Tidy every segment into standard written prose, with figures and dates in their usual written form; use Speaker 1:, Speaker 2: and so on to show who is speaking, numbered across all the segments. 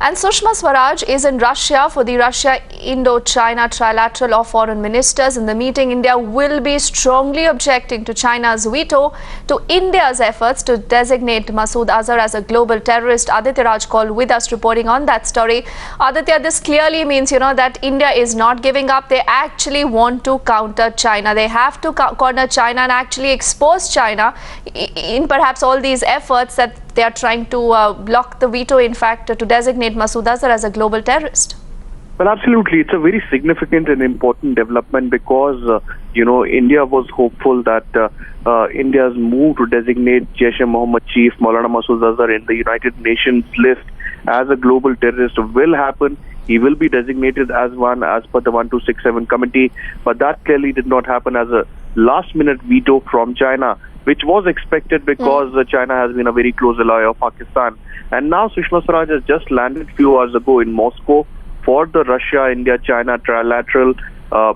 Speaker 1: And Sushma Swaraj is in Russia for the Russia-Indo-China trilateral of foreign ministers. In the meeting, India will be strongly objecting to China's veto to India's efforts to designate Masood Azhar as a global terrorist. Aditya Raj called with us reporting on that story. Aditya, this clearly means, that India is not giving up. They actually want to counter China. They have to corner China and actually expose China in perhaps all these efforts that they are trying to block the veto, in fact, to designate Masood Azhar as a global terrorist.
Speaker 2: Well, absolutely. It's a very significant and important development because, India was hopeful that India's move to designate Jaish-e-Mohammad chief Maulana Masood Azhar in the United Nations list as a global terrorist will happen. He will be designated as one as per the 1267 committee, but that clearly did not happen as a last-minute veto from China, which was expected because China has been a very close ally of Pakistan. And now Sushma Swaraj has just landed a few hours ago in Moscow for the Russia, India, China trilateral.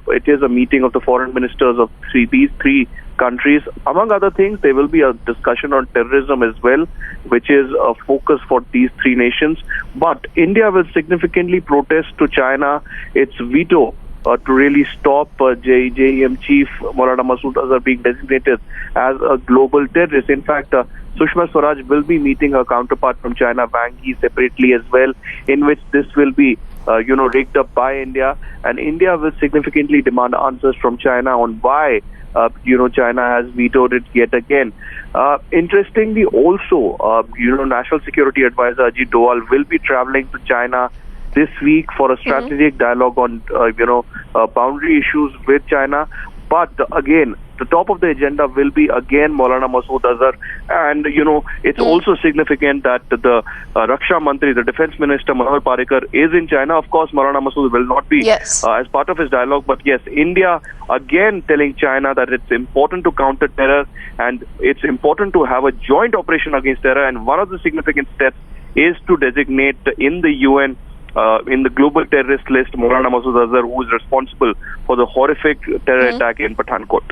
Speaker 2: It is a meeting of the foreign ministers of these three countries. Among other things, there will be a discussion on terrorism as well, which is a focus for these three nations. But India will significantly protest to China its veto to really stop JeM chief Maulana Masood Azhar being designated as a global terrorist. In fact, Sushma Swaraj will be meeting her counterpart from China, Wang Yi, separately as well, in which this will be rigged up by India, and India will significantly demand answers from China on why China has vetoed it yet again. Interestingly, also, National Security Advisor Ajit Doval will be traveling to China this week for a strategic dialogue on boundary issues with China. But again, the top of the agenda will be again Maulana Masood Azhar, and it's also significant that the Raksha Mantri, the Defense Minister Manohar Parrikar, is in China. Of course, Maulana Masood will not be as part of his dialogue, but yes, India again telling China that it's important to counter terror and it's important to have a joint operation against terror. And one of the significant steps is to designate in the UN in the global terrorist list Maulana Masood Azhar, who is responsible for the horrific terror attack in Pathankot.